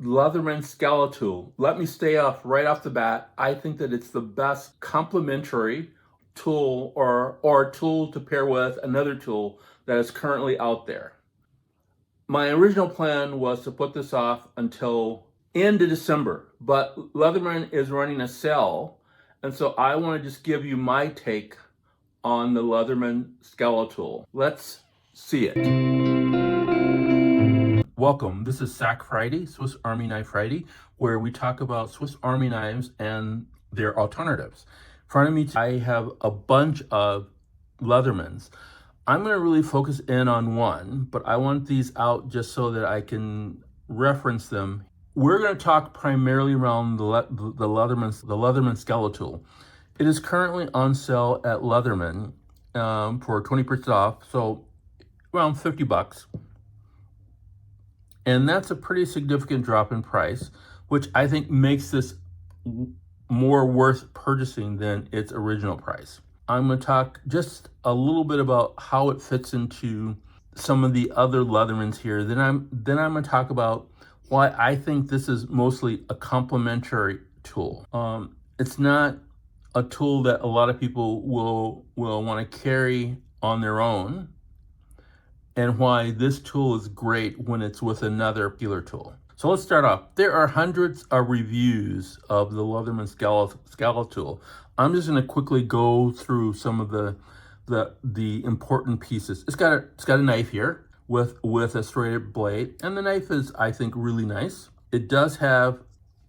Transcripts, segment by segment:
Leatherman Skeletool. Let me stay off right off the bat. I think that it's the best complementary tool or tool to pair with another tool that is currently out there. My original plan was to put this off until end of December, but Leatherman is running a sale, and so I want to just give you my take on the Leatherman Skeletool. Let's see it. Welcome. This is SAK Friday, Swisz Army Knife Friday, where we talk about Swiss Army knives and their alternatives. In front of me, I have a bunch of Leathermans. I'm going to really focus in on one, but I want these out just so that I can reference them. We're going to talk primarily around the Leatherman Skeletool. It is currently on sale at Leatherman for 20% off, so around $50. And that's a pretty significant drop in price, which I think makes this more worth purchasing than its original price. I'm going to talk just a little bit about how it fits into some of the other Leathermans here. Then I'm going to talk about why I think this is mostly a complementary tool. It's not a tool that a lot of people will want to carry on their own, and why this tool is great when it's with another peeler tool. So let's start off. There are hundreds of reviews of the Leatherman Skeletool. I'm just going to quickly go through some of the important pieces. It's got a knife here with a straight blade, and the knife is, I think, really nice. It does have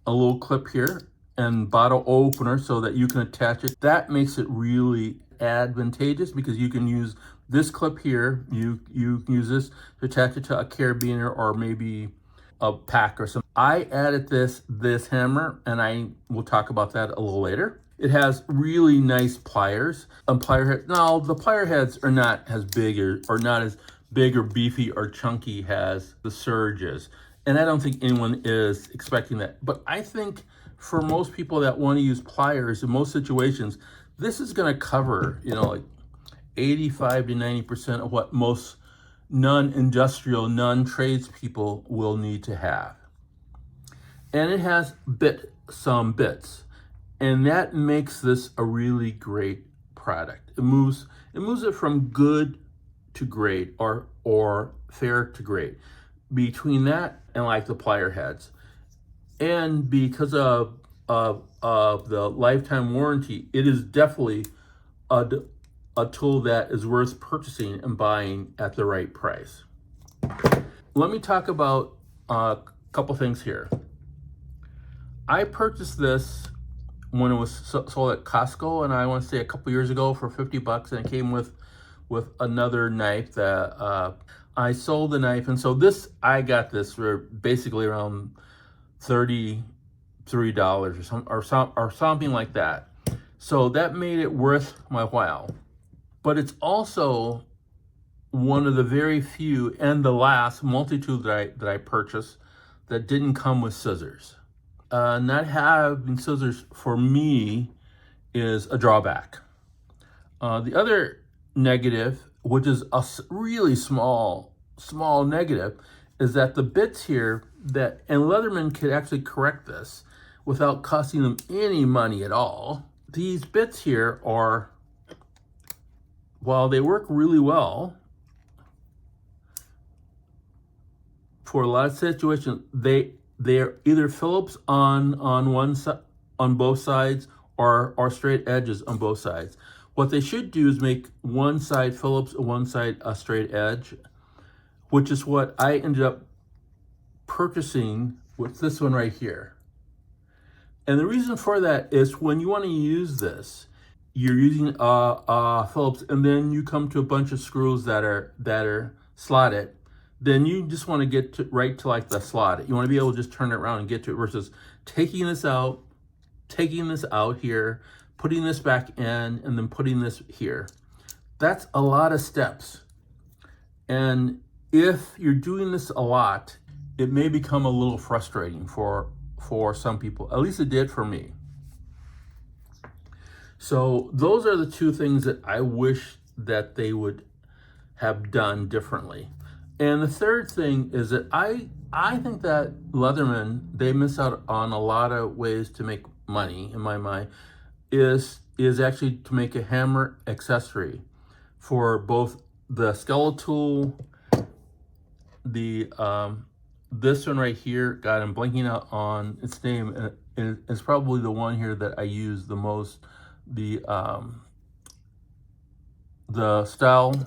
a little clip here and bottle opener so that you can attach it. That makes it really advantageous because you can use this clip here. You can use this to attach it to a carabiner or maybe a pack or something. I added this hammer, and I will talk about that a little later. It has really nice pliers and plier heads. Now, the plier heads are not as big or not as big or beefy or chunky as the Surge is. And I don't think anyone is expecting that. But I think for most people that want to use pliers in most situations, this is going to cover, like 85 to 90% of what most non-industrial, non-tradespeople will need to have. And it has some bits. And that makes this a really great product. It moves it from good to great or fair to great. Between that and like the plier heads. And because of the lifetime warranty, it is definitely a tool that is worth purchasing and buying at the right price. Let me talk about a couple things here. I purchased this when it was sold at Costco, and I want to say a couple years ago for $50, and it came with another knife that I sold the knife, and so I got this for basically around $33 or something like that. So that made it worth my while. But it's also one of the very few and the last multi-tool that I purchased that didn't come with scissors. Not having scissors for me is a drawback. The other negative, which is a really small negative, is that the bits here and Leatherman could actually correct this without costing them any money at all. These bits here are, while they work really well for a lot of situations, they're either Phillips on one side, on both sides, or straight edges on both sides. What they should do is make one side Phillips and one side a straight edge, which is what I ended up purchasing with this one right here. And the reason for that is when you want to use this, you're using Phillips, and then you come to a bunch of screws that are slotted. Then you just want to get right to like the slot. You want to be able to just turn it around and get to it versus taking this out here, putting this back in, and then putting this here. That's a lot of steps. And if you're doing this a lot, it may become a little frustrating for some people. At least it did for me. So those are the two things that I wish that they would have done differently. And the third thing is that I think that Leatherman, they miss out on a lot of ways to make money in my mind, is actually to make a hammer accessory for both the Skeletool, the this one right here. God, I'm blanking out on its name, and it's probably the one here that I use the most. The style,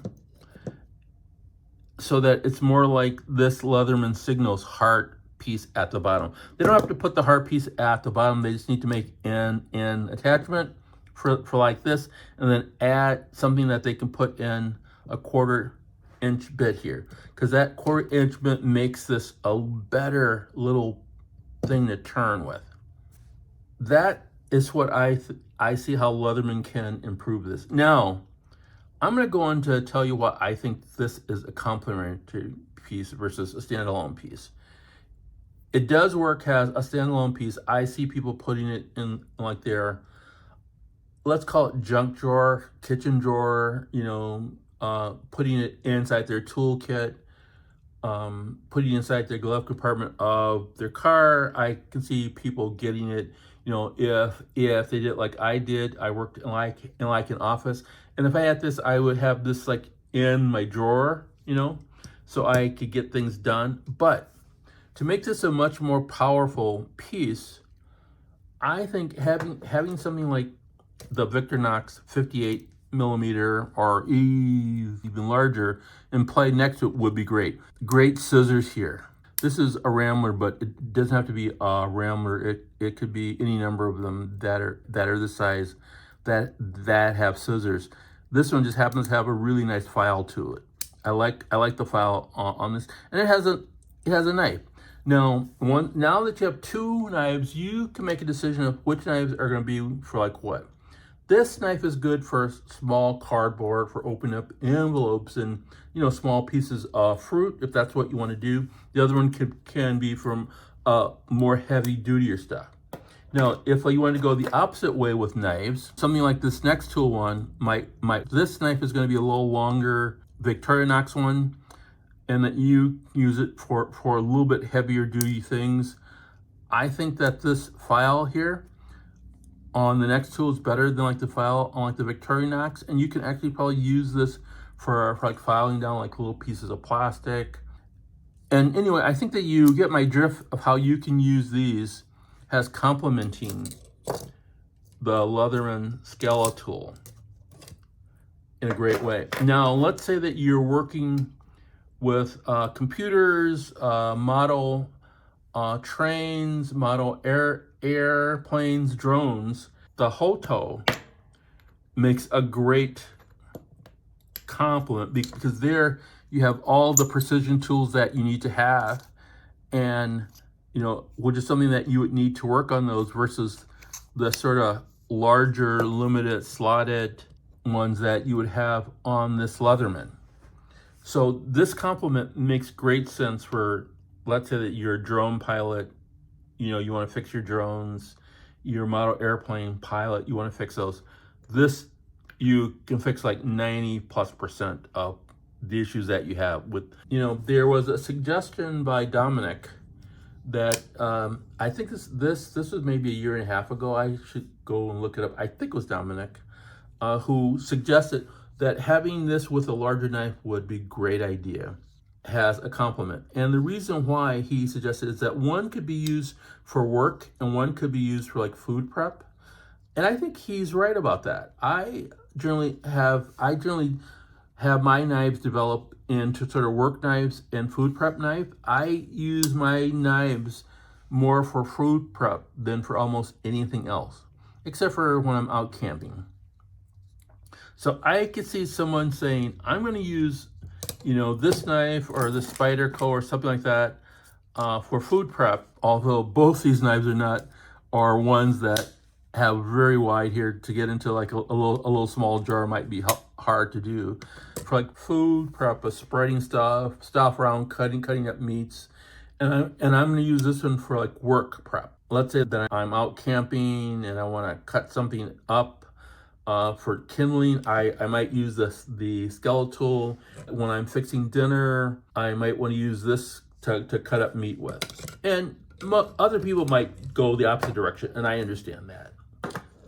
so that it's more like this Leatherman Signals heart piece at the bottom. They don't have to put the heart piece at the bottom. They just need to make an attachment for like this, and then add something that they can put in a 1/4 inch bit here, because that 1/4 inch bit makes this a better little thing to turn with. That is what I see how Leatherman can improve this. Now, I'm going to go on to tell you why I think this is a complementary piece versus a standalone piece. It does work as a standalone piece. I see people putting it in like their, let's call it junk drawer, kitchen drawer, putting it inside their toolkit, putting it inside their glove compartment of their car. I can see people getting it, if they did like I did. I worked in an office, and if I had this, I would have this like in my drawer, so I could get things done. But to make this a much more powerful piece, I think having something like the Victorinox 58 millimeter or even larger and play next to it would be great. Great scissors here. This is a Rambler, but it doesn't have to be a Rambler. It could be any number of them that are the size that have scissors. This one just happens to have a really nice file to it. I like the file on this, and it has a knife. Now that you have two knives, you can make a decision of which knives are going to be for like what. This knife is good for small cardboard, for opening up envelopes and small pieces of fruit, if that's what you want to do. The other one can be from more heavy duty stuff. Now, if you want to go the opposite way with knives, something like this next tool one this knife is going to be a little longer, Victorinox one, and that you use it for a little bit heavier duty things. I think that this file here on the next tool is better than like the file on like the Victorinox, and you can actually probably use this for like filing down like little pieces of plastic. And anyway, I think that you get my drift of how you can use these as complementing the Leatherman Skeletool in a great way. Now, let's say that you're working with computers, model trains, model airplanes, drones. The Hoto makes a great complement, because there you have all the precision tools that you need to have, and which is something that you would need to work on those versus the sort of larger limited slotted ones that you would have on this Leatherman. So this complement makes great sense for, let's say that you're a drone pilot, you want to fix your drones, your model airplane pilot, you want to fix those. This, you can fix like 90+% of the issues that you have with, there was a suggestion by Dominic that I think this was maybe 1.5 years ago. I should go and look it up. I think it was Dominic who suggested that having this with a larger knife would be a great idea, has a complement. And the reason why he suggested is that one could be used for work and one could be used for like food prep. And I think he's right about that. I generally have my knives developed into sort of work knives and food prep knife. I use my knives more for food prep than for almost anything else, except for when I'm out camping. So I could see someone saying, I'm going to use, this knife or this Spyderco or something like that for food prep, although both these knives are ones that have very wide here. To get into like a little small jar might be hard to do. For like food prep, spreading stuff around, cutting up meats, and I'm going to use this one for like work prep. Let's say that I'm out camping and I want to cut something up For kindling, I might use the Skeletool. When I'm fixing dinner, I might want to use this to cut up meat with. And other people might go the opposite direction, and I understand that.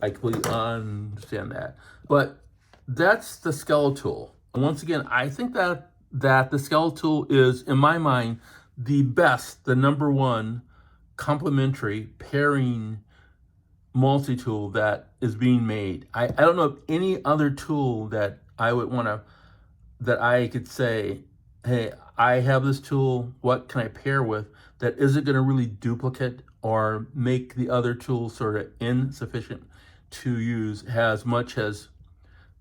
I completely understand that. But that's the Skeletool. Once again, I think that the Skeletool is, in my mind, the best, the number one complementary pairing multi-tool that is being made. I don't know of any other tool that I would want to, that I could say, hey, I have this tool, what can I pair with, that isn't going to really duplicate or make the other tool sort of insufficient to use as much as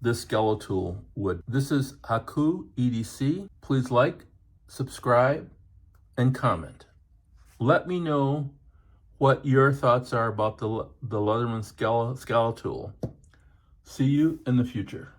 this Skeletool would. This is Haiku EDC. Please like, subscribe, and comment. Let me know what your thoughts are about the Leatherman Skeletool. See you in the future.